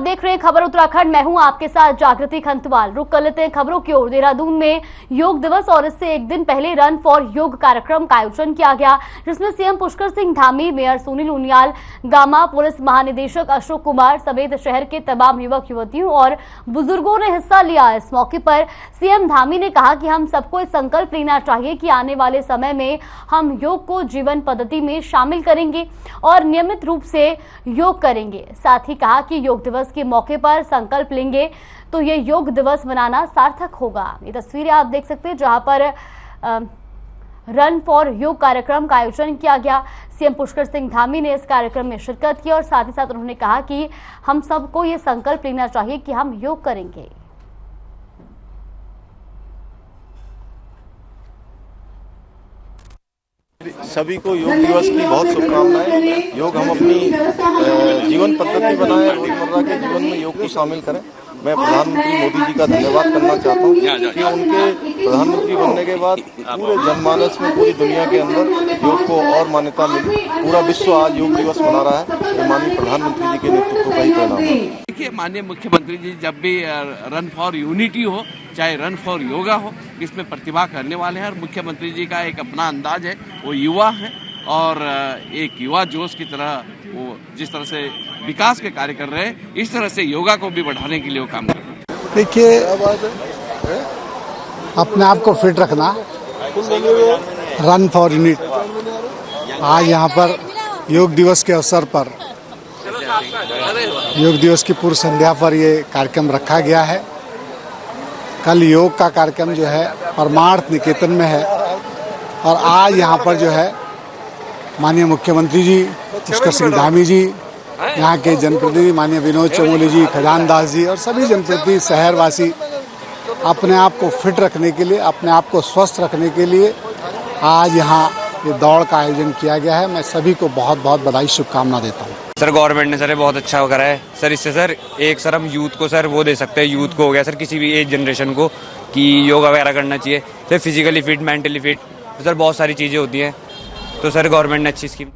देख रहे हैं खबर उत्तराखंड। मैं हूं आपके साथ जागृति खंतवाल। रुक कर लेते हैं खबरों की ओर। देहरादून में योग दिवस और इससे एक दिन पहले रन फॉर योग कार्यक्रम का आयोजन किया गया, जिसमें CM Pushkar Singh Dhami, mayor Sunil Uniyal, gamma police महानिदेशक अशोक कुमार समेत शहर के तमाम युवक युवतियों और बुजुर्गों ने हिस्सा लिया। इस मौके पर सीएम धामी ने कहा कि हम सबको एक संकल्प लेना चाहिए कि आने वाले समय में हम योग को जीवन पद्धति में शामिल करेंगे और नियमित रूप से योग करेंगे। साथ ही कहा कि योग दिवस के मौके पर संकल्प लेंगे तो ये योग दिवस मनाना सार्थक होगा। ये तस्वीरें आप देख सकते हैं जहां पर रन फॉर योग कार्यक्रम का आयोजन किया गया। सीएम पुष्कर सिंह धामी ने इस कार्यक्रम में शिरकत की और साथ ही साथ उन्होंने कहा कि हम सबको ये संकल्प लेना चाहिए कि हम योग करेंगे। सभी को योग दिवस की बहुत शुभकामनाएं। योग हम अपनी जीवन पद्धति बनाएं, रोजमर्रा के जीवन में योग को शामिल करें। मैं प्रधानमंत्री मोदी जी का धन्यवाद करना चाहता हूं कि उनके प्रधानमंत्री बनने के बाद पूरे जनमानस में, पूरी दुनिया के अंदर योग को और मान्यता मिली। पूरा विश्व आज योग दिवस मना रहा है। ये माननीय प्रधानमंत्री जी के नेतृत्व का ही परिणाम है। देखिए, माननीय मुख्यमंत्री जी जब भी रन फॉर यूनिटी हो, चाहे रन फॉर योगा हो, इसमें प्रतिभा करने वाले हैं। और मुख्यमंत्री जी का एक अपना अंदाज है, वो युवा है और एक युवा जोश की तरह वो जिस तरह से विकास के कार्य कर रहे हैं, इस तरह से योगा को भी बढ़ाने के लिए वो काम कर रहे हैं। देखिए, अपने आप को फिट रखना, रन फॉर यूनिट। आज यहाँ पर योग दिवस के अवसर पर, योग दिवस की पूर्व संध्या पर ये कार्यक्रम रखा गया है। कल योग का कार्यक्रम जो है परमार्थ निकेतन में है और आज यहाँ पर जो है माननीय मुख्यमंत्री जी पुष्कर सिंह धामी जी, यहाँ के जनप्रतिनिधि माननीय विनोद चमोली जी, खजान दास जी और सभी जनप्रतिनिधि, शहरवासी अपने आप को फिट रखने के लिए, अपने आप को स्वस्थ रखने के लिए आज यहाँ ये दौड़ का आयोजन किया गया है। मैं सभी को बहुत बहुत बधाई, शुभकामना देता हूँ। सर, गवर्नमेंट ने सर बहुत अच्छा करा है सर। इससे सर एक सर हम यूथ को सर वो दे सकते हैं, यूथ को हो गया सर, किसी भी एज जनरेशन को, कि योगा वगैरह करना चाहिए। Sir physically fit, mentally fit, sir बहुत सारी चीज़ें होती हैं। तो सर गवर्नमेंट ने अच्छी स्कीम।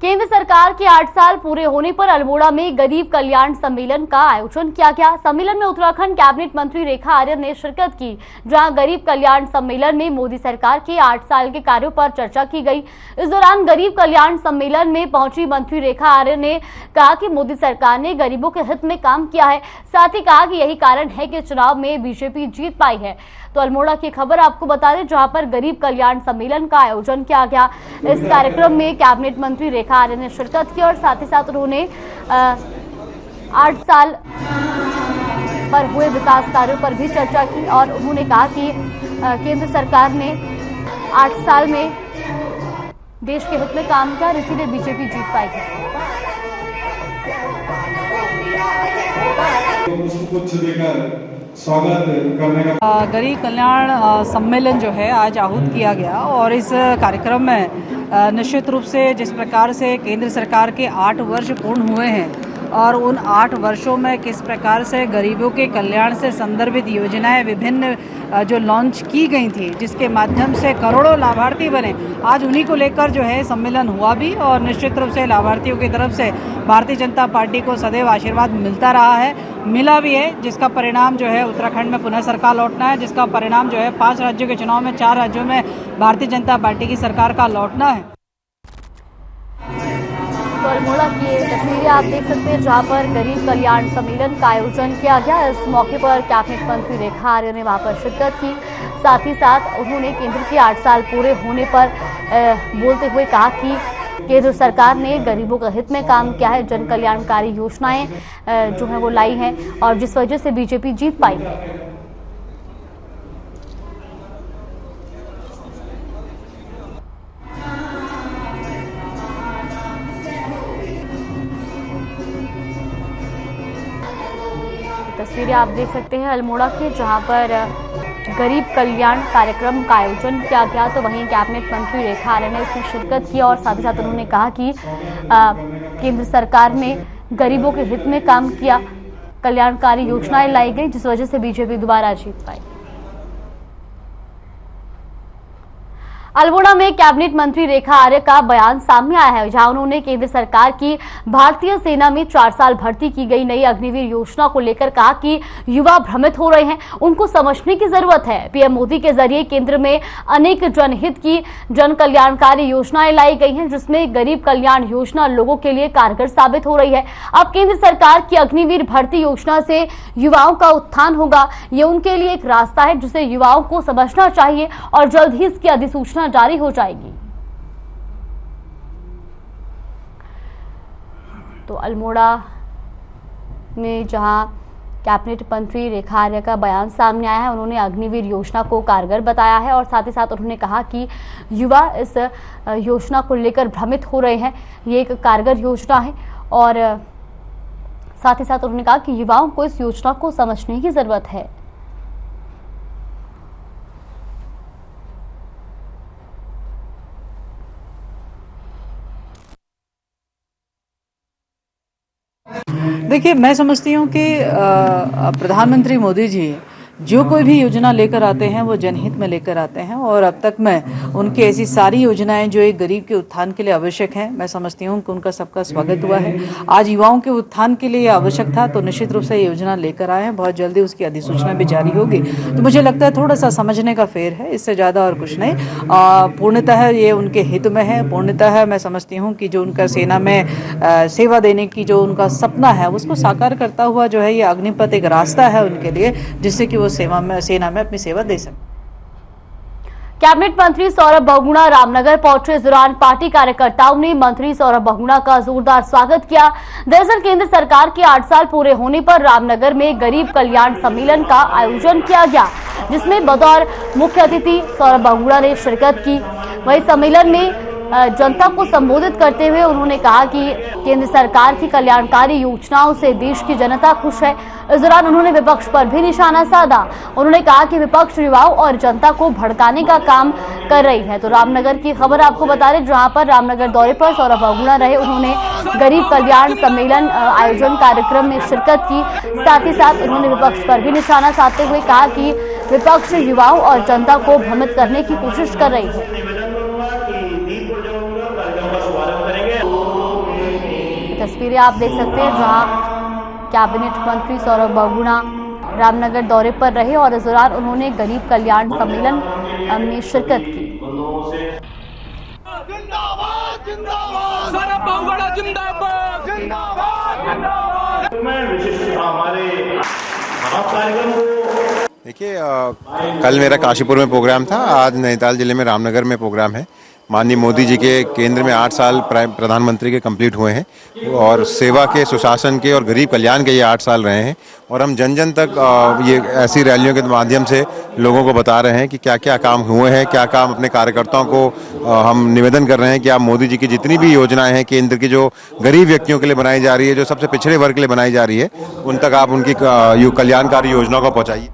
केंद्र सरकार के 8 साल पूरे होने पर अल्मोड़ा में गरीब कल्याण सम्मेलन का आयोजन किया गया। सम्मेलन में उत्तराखंड कैबिनेट मंत्री रेखा आर्य ने शिरकत की, जहां गरीब कल्याण सम्मेलन में मोदी सरकार के 8 साल के कार्यों पर चर्चा की गई। इस दौरान गरीब कल्याण सम्मेलन में पहुंची मंत्री रेखा आर्य ने कहा कि मोदी सरकार ने गरीबों के हित में काम किया है। साथ ही कहा कि यही कारण है कि चुनाव में बीजेपी जीत पाई है। तो अल्मोड़ा की खबर आपको बता दें, जहां पर गरीब कल्याण सम्मेलन का आयोजन किया गया। इस कार्यक्रम में कैबिनेट मंत्री रेखा आर्य ने शिरकत की और साथ ही साथ उन्होंने 8 साल पर हुए विकास कार्यों पर भी चर्चा की और उन्होंने कहा कि केंद्र सरकार ने 8 साल में देश के हित में काम किया और इसीलिए बीजेपी जीत पाएगी। स्वागत करने का गरीब कल्याण सम्मेलन जो है आज आहूत किया गया और इस कार्यक्रम में निश्चित रूप से जिस प्रकार से केंद्र सरकार के 8 वर्ष पूर्ण हुए हैं और उन 8 वर्षों में किस प्रकार से गरीबों के कल्याण से संदर्भित योजनाएं विभिन्न जो लॉन्च की गई थी, जिसके माध्यम से करोड़ों लाभार्थी बने, आज उन्हीं को लेकर जो है सम्मेलन हुआ भी। और निश्चित रूप से लाभार्थियों की तरफ से भारतीय जनता पार्टी को सदैव आशीर्वाद मिलता रहा है, मिला भी है, जिसका परिणाम जो है उत्तराखंड में पुनः सरकार लौटना है, जिसका परिणाम जो है 5 राज्यों के चुनाव में 4 राज्यों में भारतीय जनता पार्टी की सरकार का लौटना है। तो अल्मोड़ा की तस्वीरें आप देख सकते हैं, जहां पर गरीब कल्याण सम्मेलन का आयोजन किया गया। इस मौके पर कैबिनेट मंत्री रेखा आर्य ने वहां पर शिरकत की। साथ ही साथ उन्होंने केंद्र के 8 साल पूरे होने पर बोलते हुए कहा कि केंद्र सरकार ने गरीबों के हित में काम किया है, जन कल्याणकारी योजनाएं जो है वो लाई हैं और जिस वजह से बीजेपी जीत पाई है। तस्वीरें आप देख सकते हैं अल्मोड़ा की, जहां पर गरीब कल्याण कार्यक्रम का आयोजन किया गया। तो वहीं कैबिनेट मंत्री रेखा आर्य ने इसमें शिरकत की और साथ ही साथ उन्होंने कहा कि केंद्र सरकार ने गरीबों के हित में काम किया, कल्याणकारी योजनाएं लाई गई, जिस वजह से बीजेपी दोबारा जीत पाई। अल्मोड़ा में कैबिनेट मंत्री रेखा आर्य का बयान सामने आया है, जहां उन्होंने केंद्र सरकार की भारतीय सेना में 4 साल भर्ती की गई नई अग्निवीर योजना को लेकर कहा कि युवा भ्रमित हो रहे हैं, उनको समझने की जरूरत है। पीएम मोदी के जरिए केंद्र में अनेक जनहित की जन कल्याणकारी योजनाएं लाई गई हैं, जिसमें गरीब कल्याण योजना लोगों के लिए कारगर साबित हो रही है। अब केंद्र सरकार की अग्निवीर भर्ती योजना से युवाओं का उत्थान होगा। ये उनके लिए एक रास्ता है जिसे युवाओं को समझना चाहिए और जल्द ही इसकी अधिसूचना जारी हो जाएगी। तो अल्मोड़ा में जहां कैबिनेट मंत्री रेखा आर्य का बयान सामने आया है, उन्होंने अग्निवीर योजना को कारगर बताया है और साथ ही साथ उन्होंने कहा कि युवा इस योजना को लेकर भ्रमित हो रहे हैं। ये एक कारगर योजना है और साथ ही साथ उन्होंने कहा कि युवाओं को इस योजना को समझने की जरूरत है। देखिए, मैं समझती हूँ कि प्रधानमंत्री मोदी जी जो कोई भी योजना लेकर आते हैं वो जनहित में लेकर आते हैं और अब तक में उनकी ऐसी सारी योजनाएं जो एक गरीब के उत्थान के लिए आवश्यक हैं, मैं समझती हूँ कि उनका सबका स्वागत हुआ है। आज युवाओं के उत्थान के लिए आवश्यक था तो निश्चित रूप से योजना लेकर आए हैं। बहुत जल्दी उसकी अधिसूचना भी जारी होगी। तो मुझे लगता है थोड़ा सा समझने का फेर है, इससे ज़्यादा और कुछ नहीं। पूर्णतः ये उनके हित में है। पूर्णतः मैं समझती हूँ कि जो उनका सेना में सेवा देने की जो उनका सपना है उसको साकार करता हुआ जो है ये अग्निपथ एक रास्ता है उनके लिए, जिससे कि सेना में अपनी सेवा दे सके। कैबिनेट मंत्री सौरभ बहुगुणा रामनगर पहुंचे। इस दौरान पार्टी कार्यकर्ताओं ने मंत्री सौरभ बहुगुणा का जोरदार स्वागत किया। दरअसल केंद्र सरकार के 8 साल पूरे होने पर रामनगर में गरीब कल्याण सम्मेलन का आयोजन किया गया, जिसमें बतौर मुख्य अतिथि सौरभ बहुगुणा ने शिरकत की। वहीं सम्मेलन में जनता को संबोधित करते हुए उन्होंने कहा कि केंद्र सरकार की कल्याणकारी योजनाओं से देश की जनता खुश है। इस दौरान उन्होंने विपक्ष पर भी निशाना साधा। उन्होंने कहा कि विपक्ष युवाओं और जनता को भड़काने का काम कर रही है। तो रामनगर की खबर आपको बता दें, जहां पर रामनगर दौरे पर सौरभ बहुगुणा रहे, उन्होंने गरीब कल्याण सम्मेलन आयोजन कार्यक्रम में शिरकत की। साथ ही साथ उन्होंने विपक्ष पर भी निशाना साधते हुए कहा कि विपक्ष युवाओं और जनता को भ्रमित करने की कोशिश कर रही है। तस्वीरें आप देख सकते हैं जहां कैबिनेट मंत्री सौरभ बहुगुणा रामनगर दौरे पर रहे और इस दौरान उन्होंने गरीब कल्याण सम्मेलन में शिरकत की। देखिए, कल मेरा काशीपुर में प्रोग्राम था, आज नैनीताल जिले में रामनगर में प्रोग्राम है। माननीय मोदी जी के केंद्र में 8 साल प्रधानमंत्री के कंप्लीट हुए हैं और सेवा के, सुशासन के और गरीब कल्याण के ये 8 साल रहे हैं और हम जन जन तक ये ऐसी रैलियों के माध्यम से लोगों को बता रहे हैं कि क्या क्या काम हुए हैं, क्या काम अपने कार्यकर्ताओं को हम निवेदन कर रहे हैं कि आप मोदी जी की जितनी भी योजनाएं हैं केंद्र की, जो गरीब व्यक्तियों के लिए बनाई जा रही है, जो सबसे पिछड़े वर्ग के लिए बनाई जा रही है, उन तक आप उनकी कल्याणकारी योजनाओं को पहुँचाइए।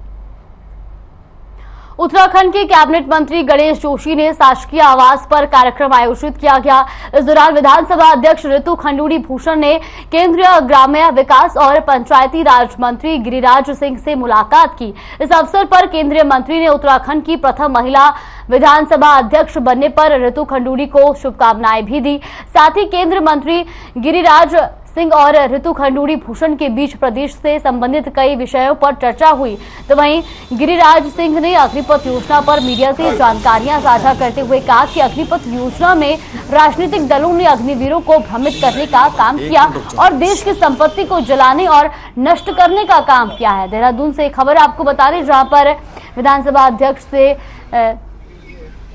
उत्तराखंड के कैबिनेट मंत्री गणेश जोशी ने शासकीय आवास पर कार्यक्रम आयोजित किया गया। इस दौरान विधानसभा अध्यक्ष ऋतु खंडूड़ी भूषण ने केंद्रीय ग्रामीण विकास और पंचायती राज मंत्री गिरिराज सिंह से मुलाकात की। इस अवसर पर केंद्रीय मंत्री ने उत्तराखंड की प्रथम महिला विधानसभा अध्यक्ष बनने पर ऋतु खंडूड़ी को शुभकामनाएं भी दी। साथ ही केंद्रीय मंत्री गिरिराज सिंह और ऋतु खंडूड़ी भूषण के बीच प्रदेश से संबंधित कई विषयों पर चर्चा हुई। तो वहीं गिरिराज सिंह ने अग्निपथ योजना पर मीडिया से जानकारियां साझा करते हुए कहा कि अग्निपथ योजना में राजनीतिक दलों ने अग्निवीरों को भ्रमित करने का काम किया और देश की संपत्ति को जलाने और नष्ट करने का काम किया है। देहरादून से खबर आपको बता दें, जहां पर विधानसभा अध्यक्ष से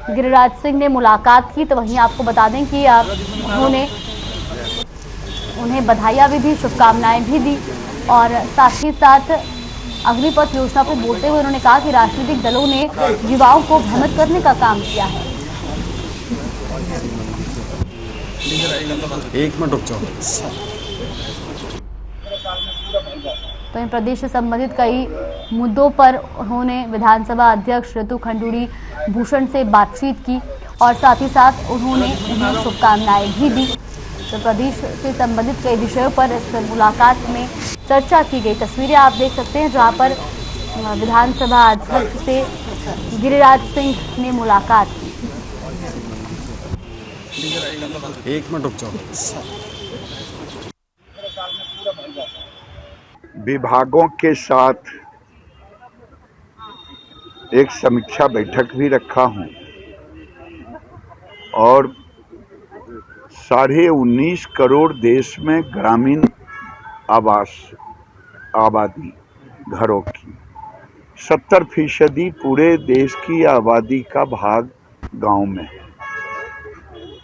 गिरिराज सिंह ने मुलाकात की। तो वहीं आपको बता दें कि उन्हें बधाइयां भी दी, शुभकामनाएं भी दी और साथ ही साथ अग्निपथ योजना को बोलते हुए उन्होंने कहा कि राजनीतिक दलों ने युवाओं को भ्रमित करने का काम किया है। एक मिनट रुक जाओ। तो इन प्रदेश से संबंधित कई मुद्दों पर उन्होंने विधानसभा अध्यक्ष ऋतु खंडूड़ी भूषण से बातचीत की और साथ ही साथ उन्होंने उन्हें शुभकामनाएं भी दी। तो प्रदेश से संबंधित कई विषयों पर इस मुलाकात में चर्चा की गई। तस्वीरें आप देख सकते हैं जहां पर विधानसभा अध्यक्ष से गिरिराज सिंह ने मुलाकात की। एक मिनट रुक जाओ। विभागों के साथ एक समीक्षा बैठक भी रखा हूं और 19.5 करोड़ देश में ग्रामीण आबादी घरों की 70% पूरे देश की आबादी का भाग गांव में है।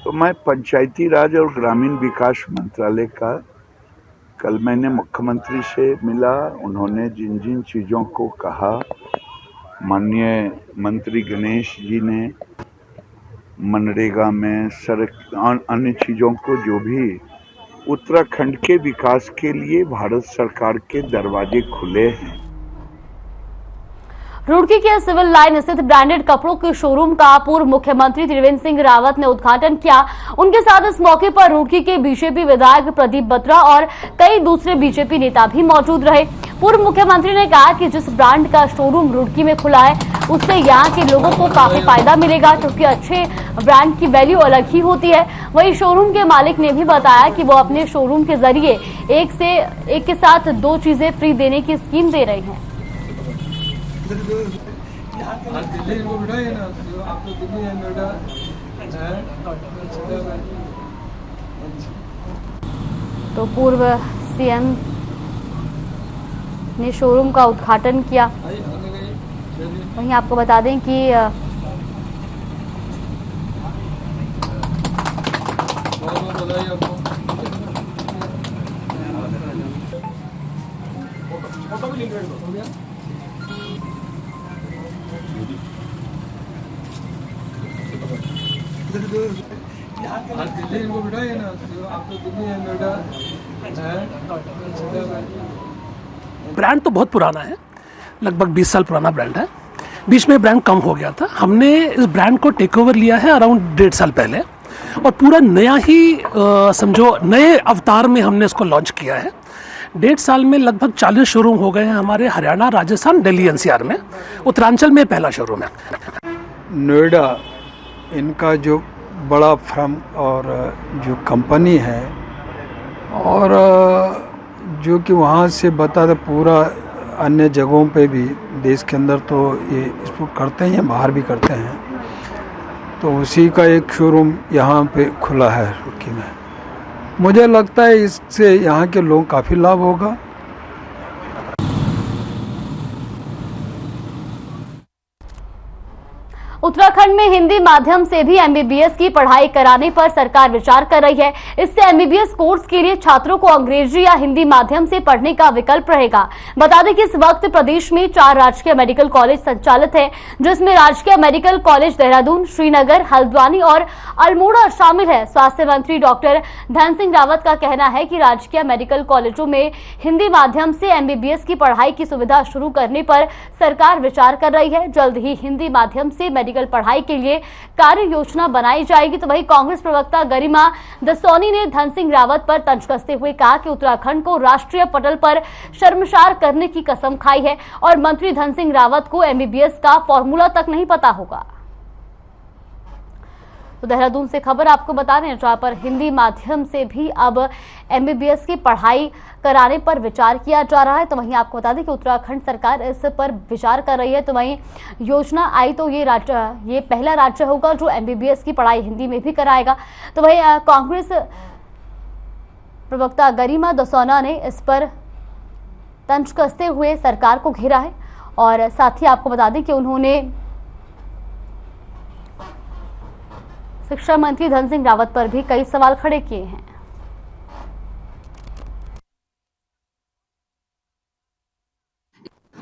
तो मैं पंचायती राज और ग्रामीण विकास मंत्रालय का कल मैंने मुख्यमंत्री से मिला। उन्होंने जिन जिन चीज़ों को कहा, माननीय मंत्री गणेश जी ने मनरेगा में अन्य चीज़ों को, जो भी उत्तराखंड के विकास के लिए भारत सरकार के दरवाजे खुले हैं। रुड़की के सिविल लाइन स्थित ब्रांडेड कपड़ों के शोरूम का पूर्व मुख्यमंत्री त्रिवेंद्र सिंह रावत ने उद्घाटन किया। उनके साथ इस मौके पर रुड़की के बीजेपी विधायक प्रदीप बत्रा और कई दूसरे बीजेपी नेता भी मौजूद रहे। पूर्व मुख्यमंत्री ने कहा कि जिस ब्रांड का शोरूम रुड़की में खुला है उससे यहाँ के लोगों को काफी फायदा मिलेगा, क्योंकि अच्छे ब्रांड की वैल्यू अलग ही होती है। वहीं शोरूम के मालिक ने भी बताया कि वो अपने शोरूम के जरिए एक के साथ 2 चीजें फ्री देने की स्कीम दे रहे हैं। दिल्ली को बिठाइए ना, तो आप लोग दिल्ली है, नोएडा है। तो पूर्व सीएम ने शोरूम का उद्घाटन किया। वहीं आपको बता दें कि बधाई आपको। हो गया? दिल्ली को बिठाइए ना, तो आप लोग दिल्ली है, नोएडा है। ब्रांड तो बहुत पुराना है, लगभग 20 साल पुराना ब्रांड है। बीच में ब्रांड कम हो गया था। हमने इस ब्रांड को टेक ओवर लिया है अराउंड 1.5 साल पहले और पूरा नया ही समझो नए अवतार में हमने इसको लॉन्च किया है। 1.5 साल में लगभग 40 शोरूम हो गए हैं हमारे हरियाणा, राजस्थान, दिल्ली एनसीआर में। उत्तरांचल में पहला शोरूम है। नोएडा इनका जो बड़ा फर्म और जो कंपनी है, और जो कि वहाँ से बता दे पूरा अन्य जगहों पे भी देश के अंदर तो ये इसको करते हैं, बाहर भी करते हैं। तो उसी का एक शोरूम यहाँ पे खुला है रुड़की में। मुझे लगता है इससे यहाँ के लोग काफ़ी लाभ होगा। उत्तराखंड में हिंदी माध्यम से भी एमबीबीएस की पढ़ाई कराने पर सरकार विचार कर रही है। इससे एमबीबीएस कोर्स के लिए छात्रों को अंग्रेजी या हिंदी माध्यम से पढ़ने का विकल्प रहेगा। बता दें कि इस वक्त प्रदेश में 4 राजकीय मेडिकल कॉलेज संचालित है, जिसमें राजकीय मेडिकल कॉलेज देहरादून, श्रीनगर, हल्द्वानी और अल्मोड़ा शामिल है। स्वास्थ्य मंत्री डॉक्टर धन सिंह रावत का कहना है कि राजकीय मेडिकल कॉलेजों में हिंदी माध्यम से एमबीबीएस की पढ़ाई की सुविधा शुरू करने पर सरकार विचार कर रही है। जल्द ही हिंदी माध्यम से मेडिकल पढ़ाई के लिए कार्य योजना बनाई जाएगी। तो वहीं कांग्रेस प्रवक्ता गरिमा दसौनी ने धन सिंह रावत पर तंज कसते हुए कहा कि उत्तराखंड को राष्ट्रीय पटल पर शर्मसार करने की कसम खाई है और मंत्री धन सिंह रावत को एमबीबीएस का फॉर्मूला तक नहीं पता होगा। तो देहरादून से खबर आपको बता रहे हैं, जहां पर हिंदी माध्यम से भी अब एमबीबीएस की पढ़ाई कराने पर विचार किया जा रहा है। तो वहीं आपको बता दें कि उत्तराखंड सरकार इस पर विचार कर रही है। तो वहीं योजना आई तो ये पहला राज्य होगा जो एमबीबीएस की पढ़ाई हिंदी में भी कराएगा। तो वहीं कांग्रेस प्रवक्ता गरिमा दसौना ने इस पर तंज कसते हुए सरकार को घेरा है और साथ ही आपको बता दें कि उन्होंने शिक्षा मंत्री धन सिंह रावत पर भी कई सवाल खड़े किए हैं।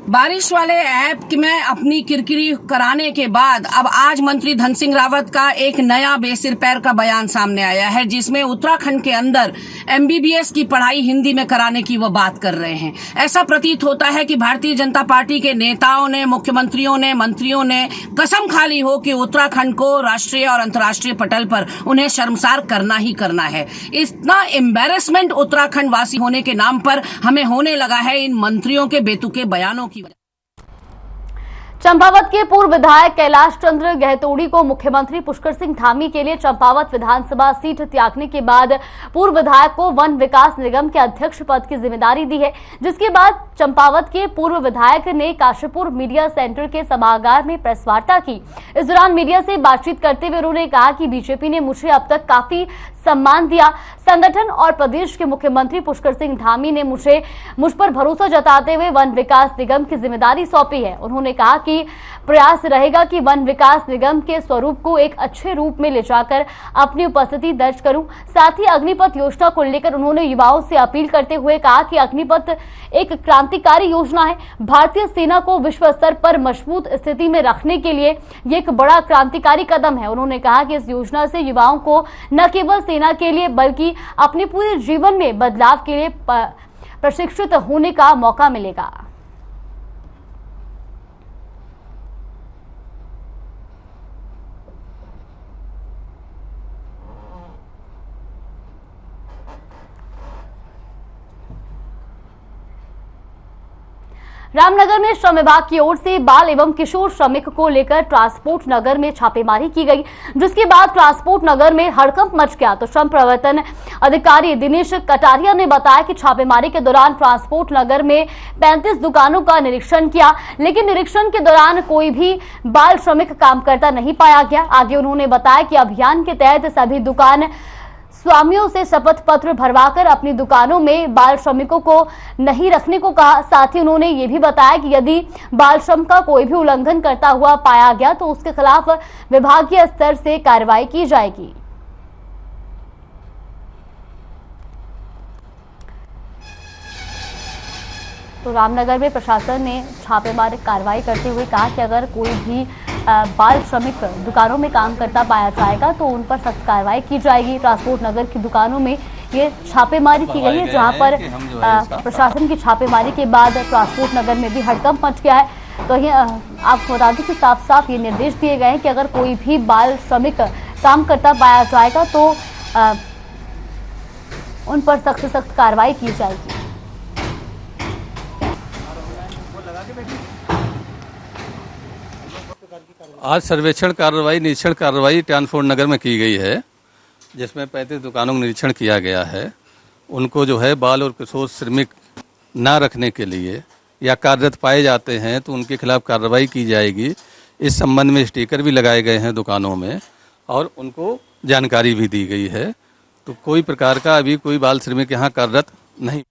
बारिश वाले ऐप में अपनी किरकिरी कराने के बाद अब आज मंत्री धन सिंह रावत का एक नया बेसिर पैर का बयान सामने आया है, जिसमें उत्तराखंड के अंदर एमबीबीएस की पढ़ाई हिंदी में कराने की वो बात कर रहे हैं। ऐसा प्रतीत होता है कि भारतीय जनता पार्टी के नेताओं ने, मुख्यमंत्रियों ने, मंत्रियों ने कसम खा ली हो कि उत्तराखंड को राष्ट्रीय और अंतर्राष्ट्रीय पटल पर उन्हें शर्मसार करना ही करना है। इतना एम्बेरसमेंट उत्तराखंड वासी होने के नाम पर हमें होने लगा है इन मंत्रियों के बेतुके बयानों की। चंपावत के पूर्व विधायक कैलाश चंद्र गहतोड़ी को मुख्यमंत्री पुष्कर सिंह धामी के लिए चंपावत विधानसभा सीट त्यागने के बाद पूर्व विधायक को वन विकास निगम के अध्यक्ष पद की जिम्मेदारी दी है, जिसके बाद चंपावत के पूर्व विधायक ने काशीपुर मीडिया सेंटर के सभागार में प्रेस वार्ता की। इस दौरान मीडिया से बातचीत करते हुए उन्होंने कहा कि बीजेपी ने मुझे अब तक काफी सम्मान दिया। संगठन और प्रदेश के मुख्यमंत्री पुष्कर सिंह धामी ने मुझ पर भरोसा जताते हुए वन विकास निगम की जिम्मेदारी सौंपी है। उन्होंने कहा कि प्रयास रहेगा कि वन विकास निगम के स्वरूप को एक अच्छे रूप में ले जाकर अपनी उपस्थिति दर्ज करूं। साथ ही अग्निपथ योजना को लेकर उन्होंने युवाओं से अपील करते हुए कहा कि अग्निपथ एक क्रांतिकारी योजना है। भारतीय सेना को विश्व स्तर पर मजबूत स्थिति में रखने के लिए ये एक बड़ा क्रांतिकारी कदम है। उन्होंने कहा कि इस योजना से युवाओं को न केवल सेना के लिए बल्कि अपने पूरे जीवन में बदलाव के लिए प्रशिक्षित होने का मौका मिलेगा। रामनगर में श्रम विभाग की ओर से बाल एवं किशोर श्रमिक को लेकर ट्रांसपोर्ट नगर में छापेमारी की गई, जिसके बाद ट्रांसपोर्ट नगर में हड़कंप मच गया। तो श्रम प्रवर्तन अधिकारी दिनेश कटारिया ने बताया कि छापेमारी के दौरान ट्रांसपोर्ट नगर में 35 दुकानों का निरीक्षण किया, लेकिन निरीक्षण के दौरान कोई भी बाल श्रमिक काम करता नहीं पाया गया। आगे उन्होंने बताया कि अभियान के तहत सभी दुकान स्वामियों से शपथ पत्र भरवाकर अपनी दुकानों में बाल श्रमिकों को नहीं रखने को कहा। साथ ही उन्होंने ये भी बताया कि यदि बाल श्रम का कोई भी उल्लंघन करता हुआ पाया गया तो उसके खिलाफ विभागीय स्तर से कार्रवाई की जाएगी। तो रामनगर में प्रशासन ने छापेमारी कार्रवाई करते हुए कहा कि अगर कोई भी बाल श्रमिक दुकानों में काम करता पाया जाएगा तो उन पर सख्त कार्रवाई की जाएगी। ट्रांसपोर्ट नगर की दुकानों में ये छापेमारी की गई है, जहां पर प्रशासन की छापेमारी के बाद ट्रांसपोर्ट नगर में भी हड़कंप मच गया है। तो ये आपको बता दें कि साफ साफ ये निर्देश दिए गए हैं कि अगर कोई भी बाल श्रमिक काम करता पाया जाएगा तो उन पर सख्त से सख्त कार्रवाई की जाएगी। आज सर्वेक्षण कार्रवाई निरीक्षण कार्रवाई ट्रांसपोर्ट नगर में की गई है, जिसमें 35 दुकानों का निरीक्षण किया गया है। उनको जो है बाल और किशोर श्रमिक ना रखने के लिए या कार्यरत पाए जाते हैं तो उनके खिलाफ कार्रवाई की जाएगी। इस संबंध में स्टिकर भी लगाए गए हैं दुकानों में और उनको जानकारी भी दी गई है। तो कोई प्रकार का अभी कोई बाल श्रमिक यहाँ कार्यरत नहीं।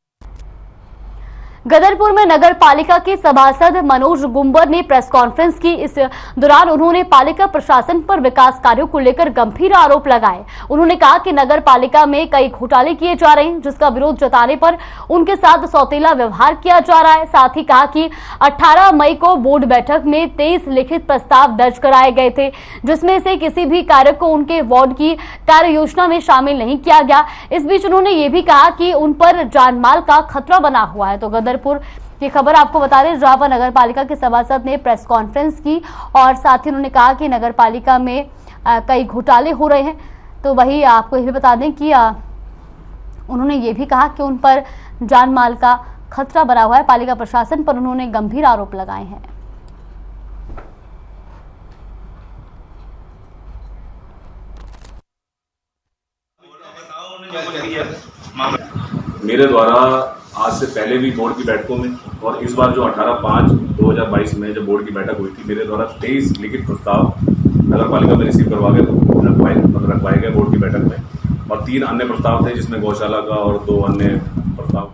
गदरपुर में नगर पालिका के सभासद मनोज गुंबर ने प्रेस कॉन्फ्रेंस की। इस दौरान उन्होंने पालिका प्रशासन पर विकास कार्यों को लेकर गंभीर आरोप लगाए। उन्होंने कहा कि नगर पालिका में कई घोटाले किए जा रहे हैं, जिसका विरोध जताने पर उनके साथ सौतेला व्यवहार किया जा रहा है। साथ ही कहा कि 18 मई को बोर्ड बैठक में 23 लिखित प्रस्ताव दर्ज कराए गए थे, जिसमें से किसी भी कार्य को उनके वार्ड की कार्य योजना में शामिल नहीं किया गया। इस बीच उन्होंने ये भी कहा कि उन पर जानमाल का खतरा बना हुआ है। तो गदरपुर की खबर आपको बता दें, जहां पर नगर पालिका के सभासद ने प्रेस कॉन्फ्रेंस की और साथ ही उन्होंने कहा कि नगर पालिका में कई घोटाले हो रहे हैं। तो वही आपको ये भी बता दें कि उन्होंने ये भी कहा कि उन पर जान माल का खतरा बना हुआ है। पालिका प्रशासन पर उन्होंने गंभीर आरोप लगाए हैं। मेरे द्वारा आज से पहले भी बोर्ड की बैठकों में और इस बार जो 18/5/2022 में जब बोर्ड की बैठक हुई थी, मेरे द्वारा 23 लिखित प्रस्ताव नगर पालिका में रिसीव करवा गए रखवाए गए बोर्ड की बैठक में, और 3 अन्य प्रस्ताव थे जिसमें गौशाला का और 2 अन्य प्रस्ताव।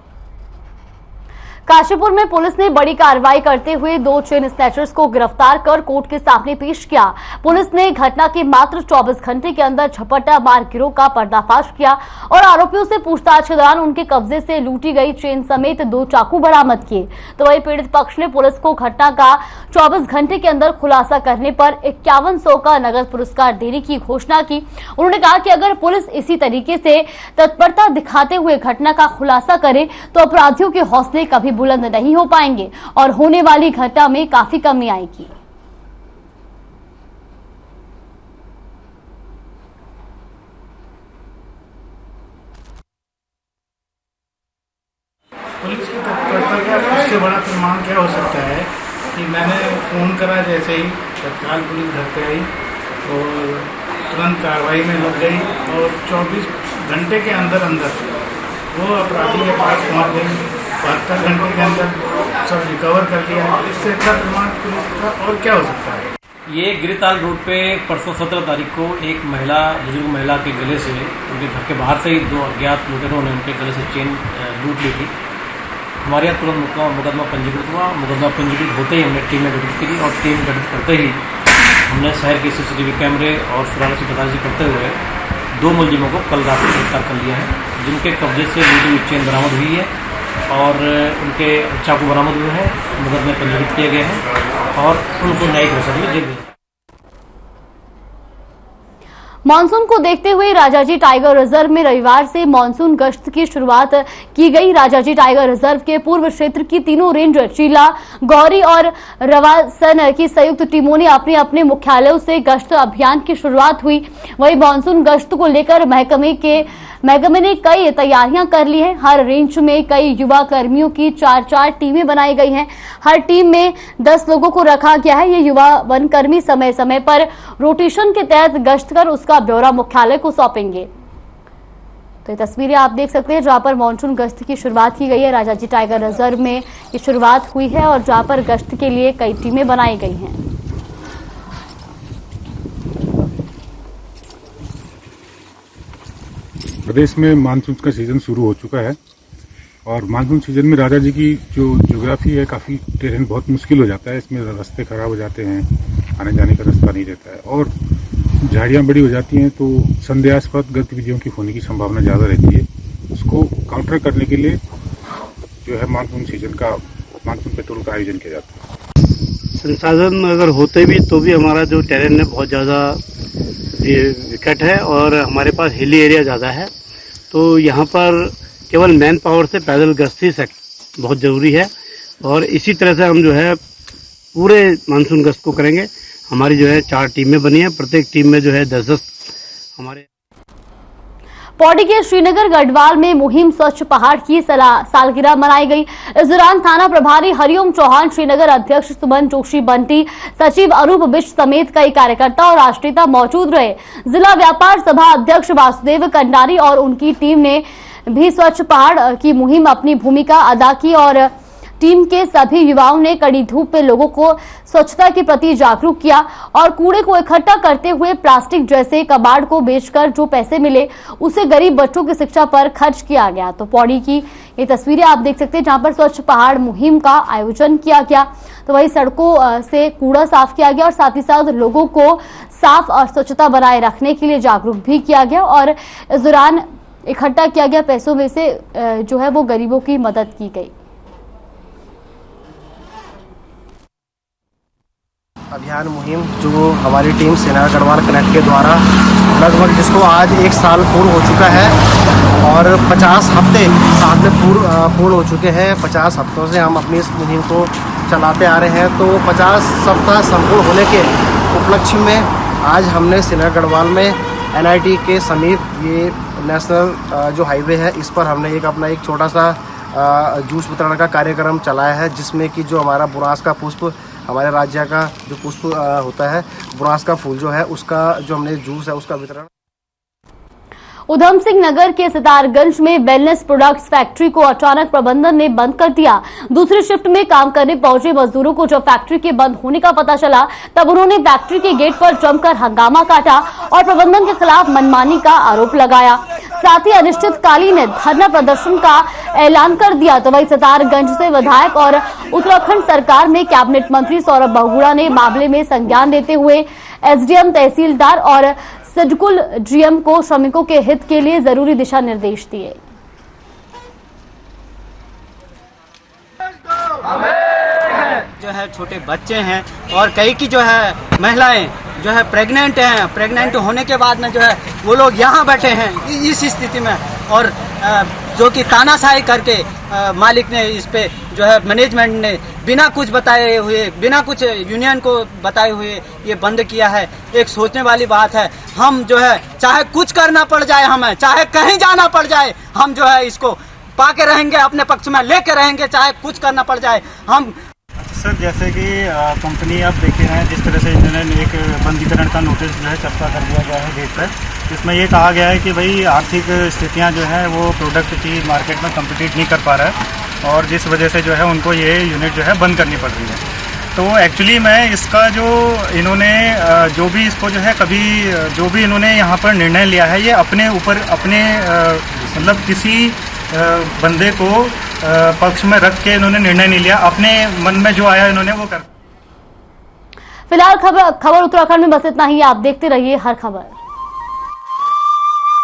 काशीपुर में पुलिस ने बड़ी कार्रवाई करते हुए 2 चेन स्नैचर्स को गिरफ्तार कर कोर्ट के सामने पेश किया। पुलिस ने घटना के मात्र 24 घंटे के अंदर झपट्टा मार गिरोह का पर्दाफाश किया और आरोपियों से पूछताछ के दौरान उनके कब्जे से लूटी गई चेन समेत 2 चाकू बरामद किए। तो वही पीड़ित पक्ष ने पुलिस को घटना का 24 घंटे के अंदर खुलासा करने पर 5100 का नगद पुरस्कार देने की घोषणा की। उन्होंने कहा कि अगर पुलिस इसी तरीके से तत्परता दिखाते हुए घटना का खुलासा करे तो अपराधियों के हौसले कभी बुलंद नहीं हो पाएंगे और होने वाली घटना में काफी कमी आएगी। पुलिस की तत्परता का इससे बड़ा प्रमाण क्या हो सकता है कि मैंने फ़ोन करा जैसे ही तत्काल पुलिस घर पे आई और तुरंत कार्रवाई में लग गई और 24 घंटे के अंदर वो अपराधी के पास पहुंच गई। 72 घंटे के अंदर सब रिकवर कर लिया। इससे अच्छा प्रमाण पुलिस का और क्या हो सकता है। ये गिरताल रोड पे परसों 17 तारीख को एक बुजुर्ग महिला के गले से, उनके घर के बाहर से ही 2 अज्ञात लुटेरों ने उनके गले से चेन लूट ली थी। हमारे यहाँ तुरंत मुकदमा पंजीकृत हुआ। मुकदमा पंजीकृत होते ही हमने टीमें गठित की और टीम गठित करते ही हमने शहर के CCTV कैमरे और फॉरेंसिक तलाशी करते हुए 2 मुलजिमों को कल रात गिरफ्तार कर लिया है, जिनके कब्जे से लूटी हुई चेन बरामद हुई है और उनके चाकू बरामद हुए हैं, मुकदमे पंजीकृत किए गए हैं और उनको न्यायिक हिरासत में जेल भेजा। मानसून को देखते हुए राजाजी टाइगर रिजर्व में रविवार से मानसून गश्त की शुरुआत की गई। राजाजी टाइगर रिजर्व के पूर्व क्षेत्र की तीनों रेंजर चीला, गौरी और रवासन की संयुक्त टीमों ने अपने अपने मुख्यालयों से गश्त अभियान की शुरुआत हुई। वहीं मानसून गश्त को लेकर महकमे ने कई तैयारियां कर ली हैं। हर रेंज में कई युवा कर्मियों की 4-4 टीमें बनाई गई हैं। हर टीम में 10 लोगों को रखा गया है। ये युवा वनकर्मी समय समय पर रोटेशन के तहत गश्त कर उसका ब्यौरा मुख्यालय को सौंपेंगे। तो ये तस्वीरें आप देख सकते हैं जहां पर मानसून गश्त की शुरुआत की गई है। राजाजी टाइगर रिजर्व में ये शुरुआत हुई है और जहां पर गश्त के लिए कई टीमें बनाई गई हैं। प्रदेश में मानसून का सीजन शुरू हो चुका है और मानसून सीजन में राजा जी की जो ज्योग्राफी है, काफ़ी टेरेन बहुत मुश्किल हो जाता है। इसमें रास्ते खराब हो जाते हैं, आने जाने का रास्ता नहीं रहता है और झाड़ियाँ बड़ी हो जाती हैं, तो संदेहास्पद गतिविधियों की होने की संभावना ज़्यादा रहती है। उसको काउंटर करने के लिए जो है मानसून पेट्रोल का आयोजन किया जाता है। संसाधन अगर होते भी तो भी हमारा जो टेरेन है बहुत ज़्यादा विकट है और हमारे पास हिली एरिया ज़्यादा है, तो यहाँ पर केवल मैन पावर से पैदल गश्त ही बहुत ज़रूरी है और इसी तरह से हम जो है पूरे मानसून गश्त को करेंगे। हमारी जो है 4 टीमें बनी है, प्रत्येक टीम में जो है 10-10 हमारे। पौड़ी के श्रीनगर गढ़वाल में मुहिम स्वच्छ पहाड़ की सालगिरह मनाई गई। इस दौरान थाना प्रभारी हरिओम चौहान, श्रीनगर अध्यक्ष सुमन जोशी बंटी, सचिव अरूप बिष्ट समेत कई कार्यकर्ता और राष्ट्रीयता मौजूद रहे। जिला व्यापार सभा अध्यक्ष वासुदेव कंडारी और उनकी टीम ने भी स्वच्छ पहाड़ की मुहिम अपनी भूमिका अदा की और टीम के सभी युवाओं ने कड़ी धूप में लोगों को स्वच्छता के प्रति जागरूक किया और कूड़े को इकट्ठा करते हुए प्लास्टिक जैसे कबाड़ को बेचकर जो पैसे मिले उसे गरीब बच्चों की शिक्षा पर खर्च किया गया। तो पौड़ी की ये तस्वीरें आप देख सकते हैं जहां पर स्वच्छ पहाड़ मुहिम का आयोजन किया गया। तो वही सड़कों से कूड़ा साफ किया गया और साथ ही साथ लोगों को साफ और स्वच्छता बनाए रखने के लिए जागरूक भी किया गया और इस दौरान इकट्ठा किया गया पैसों में से जो है वो गरीबों की मदद की गई। अभियान मुहिम जो हमारी टीम सेना गढ़वाल कनेक्ट के द्वारा लगभग जिसको आज 1 साल पूर्ण हो चुका है और 50 हफ्ते साथ में पूर्ण हो चुके हैं। 50 हफ्तों से हम अपनी इस मुहिम को चलाते आ रहे हैं। तो 50 सप्ताह संपूर्ण होने के उपलक्ष्य में आज हमने सेना गढ़वाल में NIT के समीप ये नेशनल जो हाईवे है इस पर हमने अपना एक छोटा सा जूस वितरण का कार्यक्रम चलाया है, जिसमें कि जो हमारा बुरांस का पुष्प, हमारे राज्य का जो पुष्प होता है, बुरांस का फूल जो है उसका जो हमने जूस है उसका वितरण। उधम सिंह नगर के सितारगंज में वेलनेस प्रोडक्ट्स फैक्ट्री को अचानक प्रबंधन ने बंद कर दिया। दूसरी शिफ्ट में काम करने पहुंचे मजदूरों को जब फैक्ट्री के बंद होने का पता चला तब उन्होंने फैक्ट्री के गेट पर जमकर हंगामा काटा और प्रबंधन के खिलाफ मनमानी का आरोप लगाया। साथ ही अनिश्चितकालीन धरना प्रदर्शन का ऐलान कर दिया। तो वही सितारगंज से विधायक और उत्तराखंड सरकार में कैबिनेट मंत्री सौरभ बहुगुणा ने मामले में संज्ञान लेते हुए SDM, तहसीलदार और सिडकुल GM को श्रमिकों के हित के लिए जरूरी दिशा निर्देश दिए। जो है छोटे बच्चे हैं और कई की जो है महिलाएं जो है प्रेग्नेंट हैं। प्रेग्नेंट होने के बाद में जो है वो लोग यहाँ बैठे हैं इस स्थिति में और जो कि तानाशाही करके मालिक ने इस पे जो है मैनेजमेंट ने बिना कुछ बताए हुए, बिना कुछ यूनियन को बताए हुए ये बंद किया है। एक सोचने वाली बात है। हम जो है चाहे कुछ करना पड़ जाए, हमें चाहे कहीं जाना पड़ जाए, हम जो है इसको पाके रहेंगे, अपने पक्ष में लेके रहेंगे, चाहे कुछ करना पड़ जाए। हम सर, जैसे कि कंपनी आप देख रहे हैं जिस तरह से इन्होंने एक बंदीकरण का नोटिस जो है चस्पा कर दिया गया है गेट पर। इसमें ये कहा गया है कि भाई आर्थिक स्थितियां जो है वो प्रोडक्ट की मार्केट में कम्पिटिट नहीं कर पा रहा है और जिस वजह से जो है उनको ये यूनिट जो है बंद करनी पड़ रही है। तो एक्चुअली मैं इसका जो इन्होंने जो भी इसको जो है कभी जो भी इन्होंने यहाँ पर निर्णय लिया है ये अपने ऊपर अपने मतलब किसी बंदे को पक्ष में रख के इन्होंने निर्णय नहीं लिया, अपने मन में जो आया इन्होंने वो कर। फिलहाल खबर उत्तराखंड में बस इतना ही। आप देखते रहिए हर खबर।